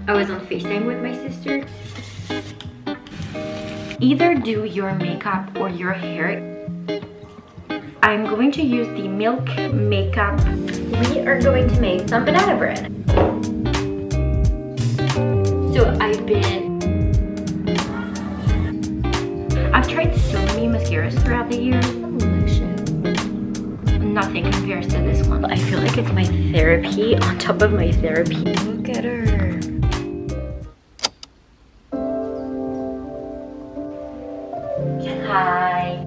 I was on Facetime with my sister. Either do your makeup or your hair. I'm going to use the Milk Makeup. We are going to make some banana bread. So I've tried so many mascaras throughout the years. Nothing compares to this one. I feel like it's my therapy on top of my therapy. Look at her. Hi.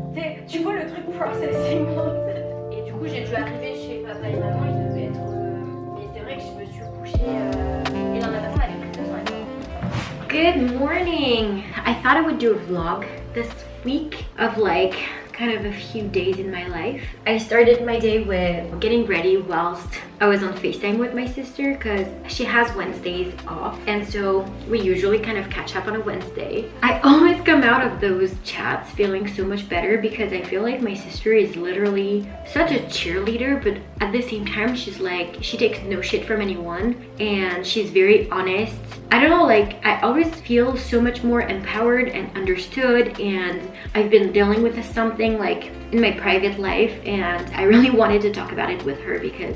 Tu vois le truc processing en fait. Et du coup, j'ai dû arriver chez papa et maman, ils devaient être... Mais c'est vrai que je me suis couchée... Et dans la maison, elle est plus de Good morning! I thought I would do a vlog this week of like kind of a few days in my life. I started my day with getting ready whilst I was on Facetime with my sister because she has Wednesdays off, and so we usually kind of catch up on a Wednesday. I always come out of those chats feeling so much better because I feel like my sister is literally such a cheerleader, but at the same time she's like, she takes no shit from anyone and she's very honest. I don't know, like I always feel so much more empowered and understood, and I've been dealing with something like in my private life, and I really wanted to talk about it with her because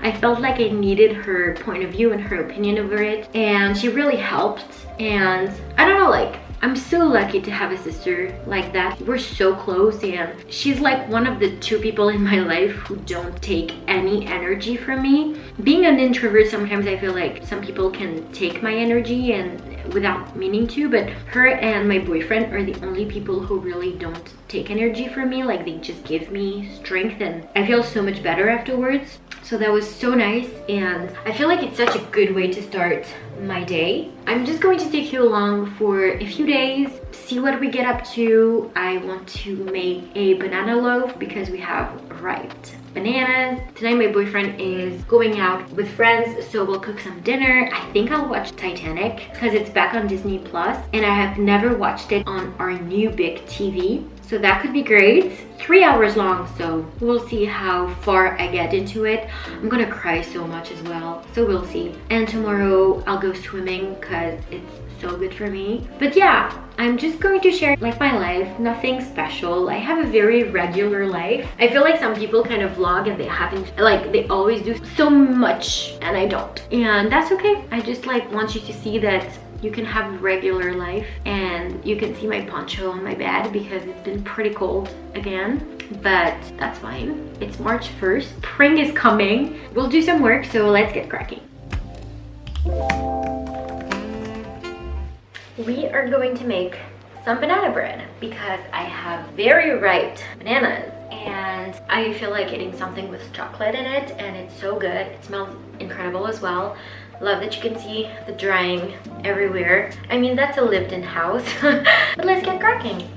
I felt like I needed her point of view and her opinion over it, and she really helped. And I don't know, like I'm so lucky to have a sister like that. We're so close, and she's like one of the two people in my life who don't take any energy from me. Being an introvert, sometimes I feel like some people can take my energy and without meaning to, but her and my boyfriend are the only people who really don't take energy from me. Like they just give me strength and I feel so much better afterwards. So that was so nice, and I feel like it's such a good way to start my day. I'm just going to take you along for a few days, see what we get up to. I want to make a banana loaf because we have ripe bananas. Tonight my boyfriend is going out with friends, so we'll cook some dinner. I think I'll watch Titanic because it's back on Disney Plus, and I have never watched it on our new big TV. So that could be great. 3 hours long, so we'll see how far I get into it. I'm gonna cry so much as well, so we'll see. And tomorrow I'll go swimming because it's so good for me. But yeah, I'm just going to share like my life, nothing special. I have a very regular life. I feel like some people kind of vlog and they haven't, like they always do so much and I don't. And that's okay. I just like want you to see that you can have a regular life, and you can see my poncho on my bed because it's been pretty cold again, but that's fine. It's March 1st. Spring is coming. We'll do some work, so let's get cracking. We are going to make some banana bread because I have very ripe bananas and I feel like eating something with chocolate in it, and it's so good. It smells incredible as well. Love that you can see the drying everywhere. I mean, that's a lived-in house. But let's get cracking.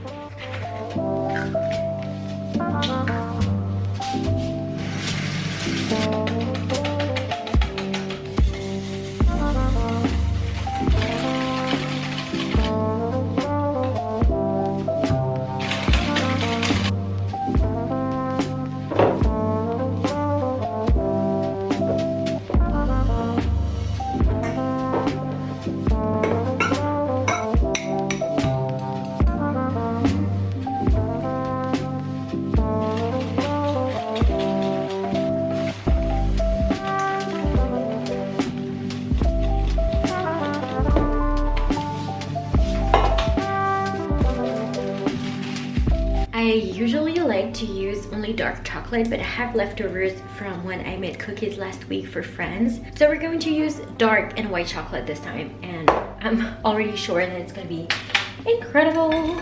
I usually like to use only dark chocolate, but I have leftovers from when I made cookies last week for friends. So we're going to use dark and white chocolate this time, and I'm already sure that it's gonna be incredible.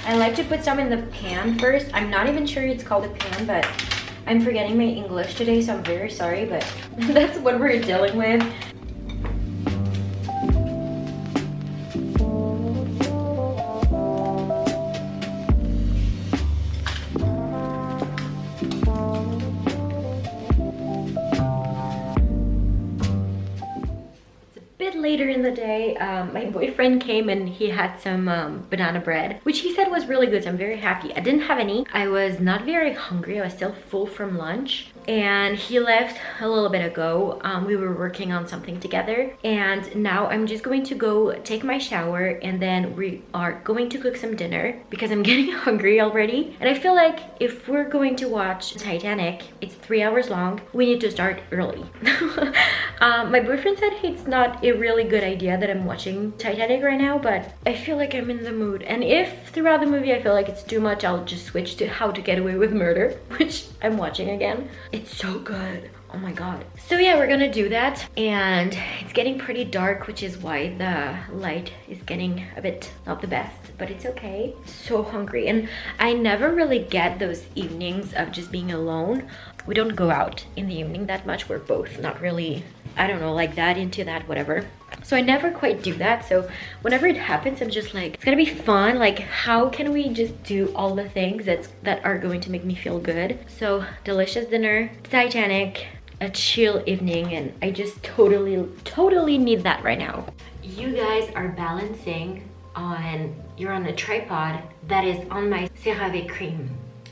I like to put some in the pan first. I'm not even sure it's called a pan, but I'm forgetting my English today, so I'm very sorry, but that's what we're dealing with. Later in the day, my boyfriend came and he had some banana bread, which he said was really good, so I'm very happy. I didn't have any. I was not very hungry. I was still full from lunch, and he left a little bit ago. We were working on something together, and now I'm just going to go take my shower, and then we are going to cook some dinner because I'm getting hungry already. And I feel like if we're going to watch Titanic, it's 3 hours long, we need to start early. My boyfriend said it's not a really good idea that I'm watching Titanic right now, but I feel like I'm in the mood. And if throughout the movie I feel like it's too much, I'll just switch to How to Get Away with Murder, which I'm watching again. It's so good. Oh my god. So yeah, we're gonna do that, and it's getting pretty dark, which is why the light is getting a bit not the best, but it's okay. So hungry, and I never really get those evenings of just being alone. We don't go out in the evening that much. We're both not really, I don't know, like that into that, whatever. So I never quite do that. So whenever it happens, I'm just like, it's gonna be fun. Like, how can we just do all the things that are going to make me feel good? So delicious dinner, Titanic, a chill evening, and I just totally need that right now. You guys are balancing on, you're on a tripod that is on my CeraVe cream.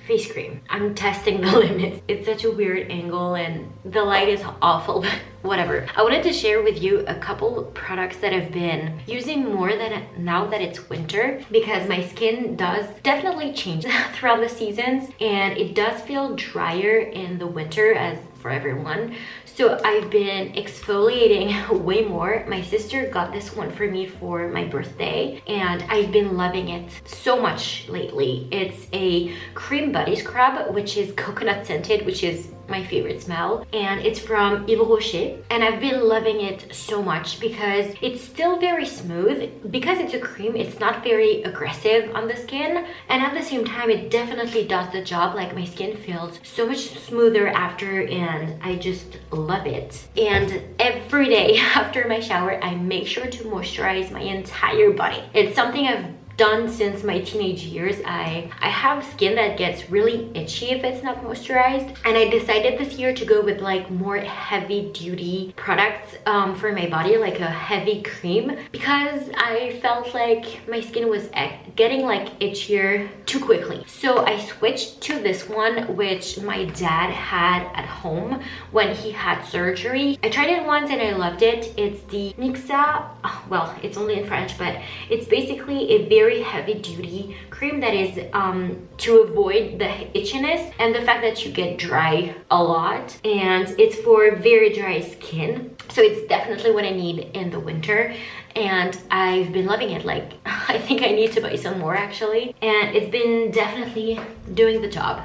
Face cream. I'm testing the limits. It's such a weird angle and the light is awful, but whatever. I wanted to share with you a couple products that I've been using more than now that it's winter, because my skin does definitely change throughout the seasons, and it does feel drier in the winter as for everyone. So I've been exfoliating way more. My sister got this one for me for my birthday, and I've been loving it so much lately. It's a cream body scrub, which is coconut scented, which is my favorite smell, and it's from Yves Rocher, and I've been loving it so much because it's still very smooth. Because it's a cream, it's not very aggressive on the skin, and at the same time it definitely does the job. Like, my skin feels so much smoother after, and I just love it. And every day after my shower, I make sure to moisturize my entire body. It's something I've done since my teenage years. I have skin that gets really itchy if it's not moisturized, and I decided this year to go with like more heavy duty products for my body, like a heavy cream, because I felt like my skin was getting like itchier too quickly. So I switched to this one, which my dad had at home when he had surgery. I tried it once and I loved it. It's the Nixa, well, it's only in French, but it's basically a very heavy duty cream that is to avoid the itchiness and the fact that you get dry a lot, and it's for very dry skin. So it's definitely what I need in the winter, and I've been loving it. Like, I think I need to buy some more actually, and it's been definitely doing the job.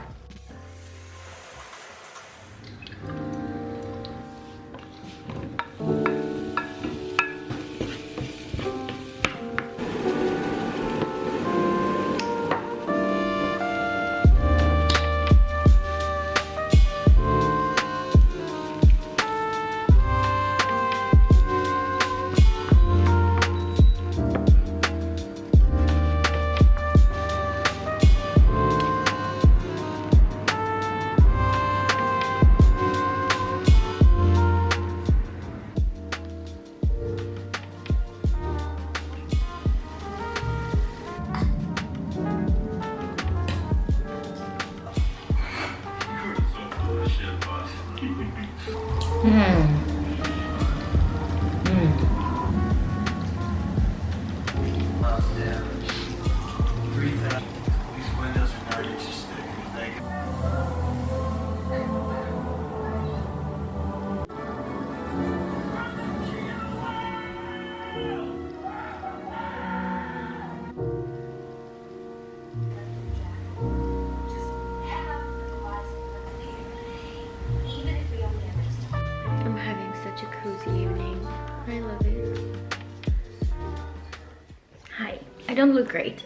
I don't look great.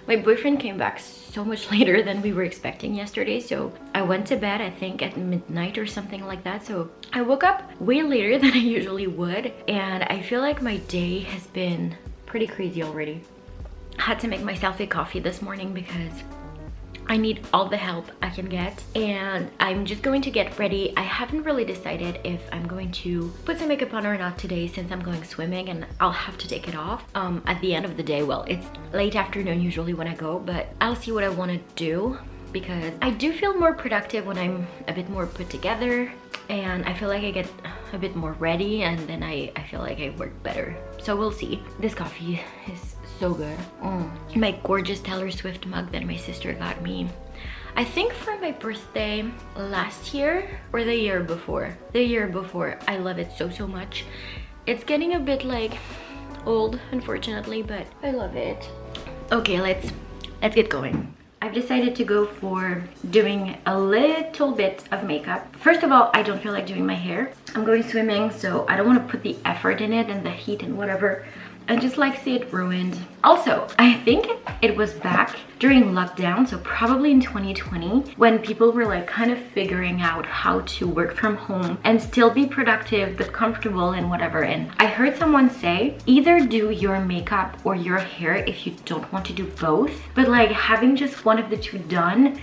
My boyfriend came back so much later than we were expecting yesterday, so I went to bed I think at midnight or something like that. So I woke up way later than I usually would, and I feel like my day has been pretty crazy already. I had to make myself a coffee this morning because I need all the help I can get, and I'm just going to get ready. I haven't really decided if I'm going to put some makeup on or not today, since I'm going swimming and I'll have to take it off at the end of the day. Well, it's late afternoon usually when I go, but I'll see what I want to do, because I do feel more productive when I'm a bit more put together, and I feel like I get a bit more ready, and then I feel like I work better. So we'll see. This coffee is so good. My gorgeous Taylor Swift mug that my sister got me, I think for my birthday last year or the year before. The year before. I love it so much. It's getting a bit like old, unfortunately, but I love it. Okay, let's get going. I've decided to go for doing a little bit of makeup. First of all, I don't feel like doing my hair. I'm going swimming, so I don't want to put the effort in it and the heat and whatever, and just like see it ruined. Also, I think it was back during lockdown, so probably in 2020, when people were like kind of figuring out how to work from home and still be productive but comfortable and whatever. And I heard someone say, either do your makeup or your hair if you don't want to do both, but like having just one of the two done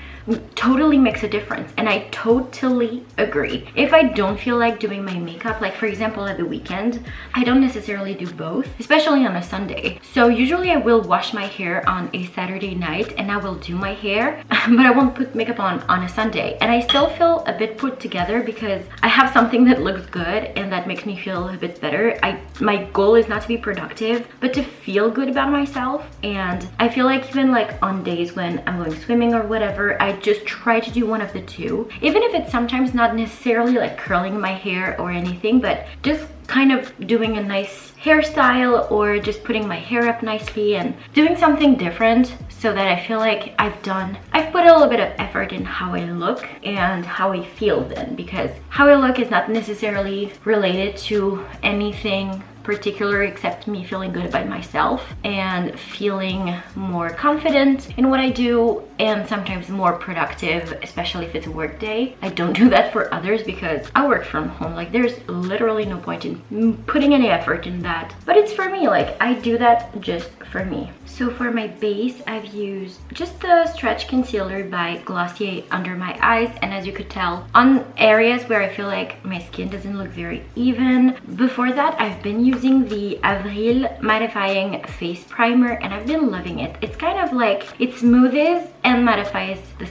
totally makes a difference. And I totally agree. If I don't feel like doing my makeup, like for example at the weekend, I don't necessarily do both, especially on a Sunday. So usually I will wash my hair on a Saturday night and I will do my hair, but I won't put makeup on a Sunday. And I still feel a bit put together because I have something that looks good and that makes me feel a bit better. My goal is not to be productive, but to feel good about myself. And I feel like even like on days when I'm going swimming or whatever, I just try to do one of the two, even if it's sometimes not necessarily like curling my hair or anything, but just kind of doing a nice hairstyle or just putting my hair up nicely and doing something different, so that I feel like I've put a little bit of effort in how I look and how I feel then, because how I look is not necessarily related to anything particular except me feeling good about myself and feeling more confident in what I do, and sometimes more productive, especially if it's a work day. I don't do that for others because I work from home. Like there's literally no point in putting any effort in that, but it's for me. Like I do that just for me. So for my base, I've used just the Stretch Concealer by Glossier under my eyes, and as you could tell, on areas where I feel like my skin doesn't look very even. Before that, I've been using the Avril mattifying face primer, and I've been loving it. It's kind of like it smoothes and mattifies the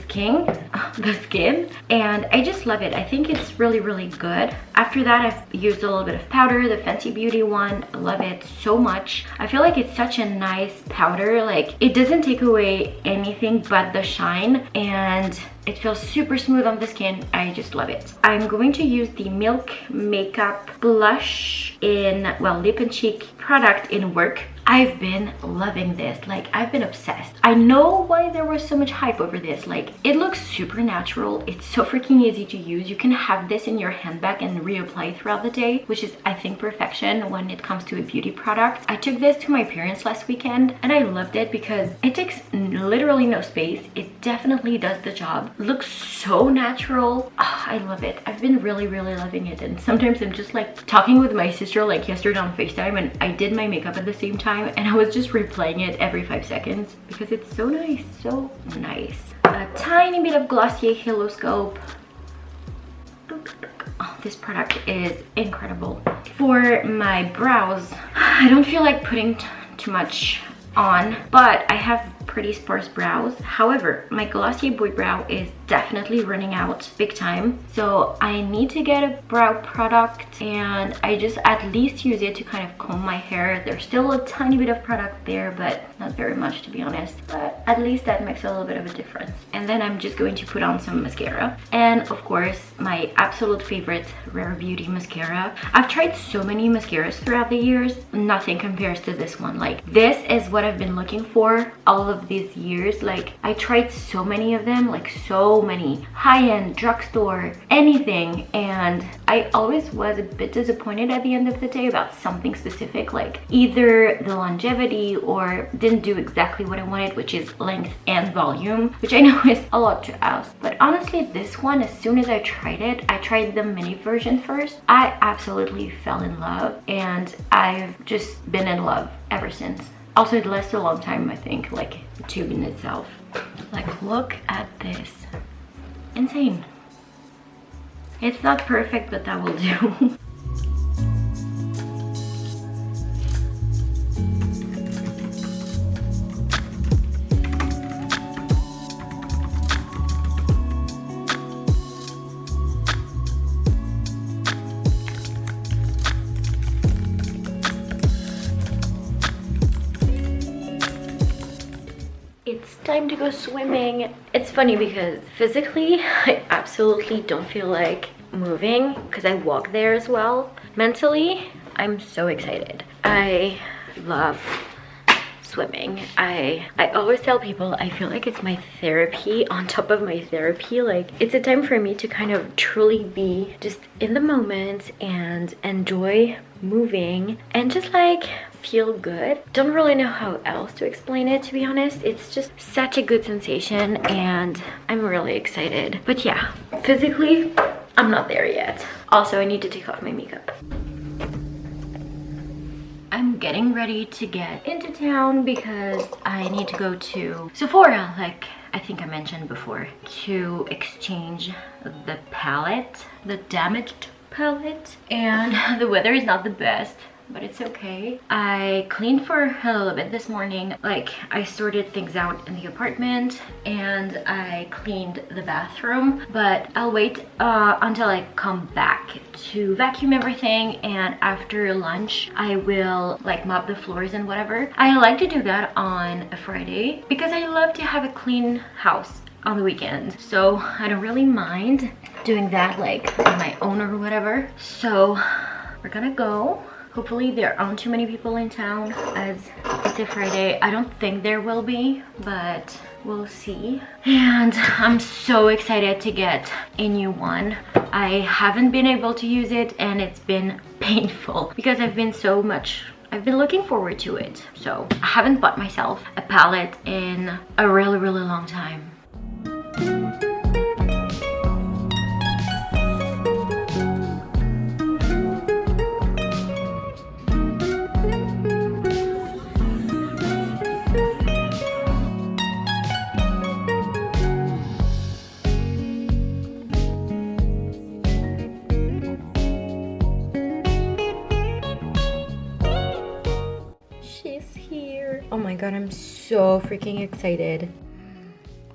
skin, and I just love it. I think it's really good. After that, I've used a little bit of powder, the Fenty Beauty one. I love it so much. I feel like it's such a nice powder. Like it doesn't take away anything but the shine, and it feels super smooth on the skin. I just love it. I'm going to use the Milk Makeup Blush in, well, lip and cheek product in Work. I've been loving this. Like I've been obsessed. I know why there was so much hype over this. Like it looks super natural. It's so freaking easy to use. You can have this in your handbag and reapply throughout the day, which is, I think, perfection when it comes to a beauty product. I took this to my parents last weekend and I loved it because it takes literally no space. It definitely does the job. Looks so natural. Oh, I love it. I've been really loving it. And sometimes I'm just like talking with my sister like yesterday on Facetime, and I did my makeup at the same time, and I was just replaying it every 5 seconds because it's so nice, so nice. A tiny bit of Glossier Halo Scope. Oh, this product is incredible. For my brows, I don't feel like putting too much on, but I have pretty sparse brows. However, my Glossier Boy Brow is definitely running out big time, so I need to get a brow product, and I just at least use it to kind of comb my hair. There's still a tiny bit of product there, but not very much, to be honest, but at least that makes a little bit of a difference. And then I'm just going to put on some mascara, and of course my absolute favorite Rare Beauty mascara. I've tried so many mascaras throughout the years, nothing compares to this one. Like this is what I've been looking for all of these years. Like I tried so many of them, like so many, high-end, drugstore, anything, and I always was a bit disappointed at the end of the day about something specific, like either the longevity or didn't do exactly what I wanted, which is length and volume, which I know is a lot to ask. But honestly, this one, as soon as I tried it, I tried the mini version first, I absolutely fell in love, and I've just been in love ever since. Also, it lasts a long time, I think, like the tube in itself. Like, look at this. Insane. It's not perfect, but that will do. it's time to go swimming. It's funny because physically I absolutely don't feel like moving because I walk there as well. Mentally, I'm so excited. I love swimming. I always tell people I feel like it's my therapy on top of my therapy. Like, it's a time for me to kind of truly be just in the moment and enjoy moving and just like feel good. Don't really know how else to explain it, to be honest. It's just such a good sensation and I'm really excited. But yeah, physically I'm not there yet. Also, I need to take off my makeup. I'm getting ready to get into town because I need to go to Sephora, like I think I mentioned before, to exchange the palette, the damaged palette. And the weather is not the best, but it's okay. I cleaned for a little bit this morning. Like, I sorted things out in the apartment and I cleaned the bathroom, but I'll wait until I come back to vacuum everything, and after lunch I will like mop the floors and whatever. I like to do that on a Friday because I love to have a clean house on the weekend, so I don't really mind doing that like on my own or whatever. So we're gonna go. Hopefully there aren't too many people in town as it's a Friday. I don't think there will be, but we'll see. And I'm so excited to get a new one. I haven't been able to use it and it's been painful because I've been looking forward to it. So I haven't bought myself a palette in a really long time. Oh my god, I'm so freaking excited.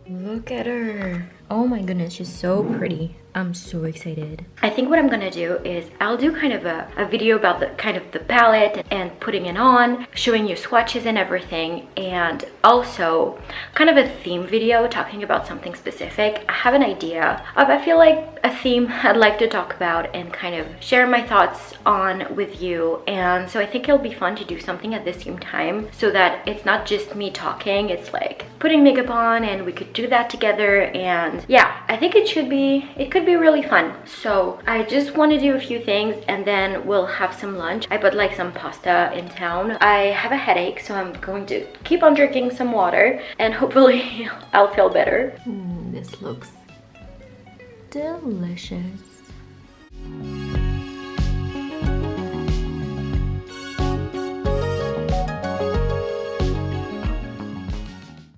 Look at her. Oh my goodness, she's so pretty. I'm so excited. I think what I'm gonna do is I'll do kind of a video about the kind of the palette and putting it on, showing you swatches and everything, and also kind of a theme video talking about something specific. I have an idea of, I feel like, a theme I'd like to talk about and kind of share my thoughts on with you. And so I think it'll be fun to do something at the same time so that it's not just me talking, it's like putting makeup on and we could do that together. And yeah, I think it could be really fun. So I just want to do a few things and then we'll have some lunch. I bought like some pasta in town. I have a headache, so I'm going to keep on drinking some water and hopefully I'll feel better. This looks delicious.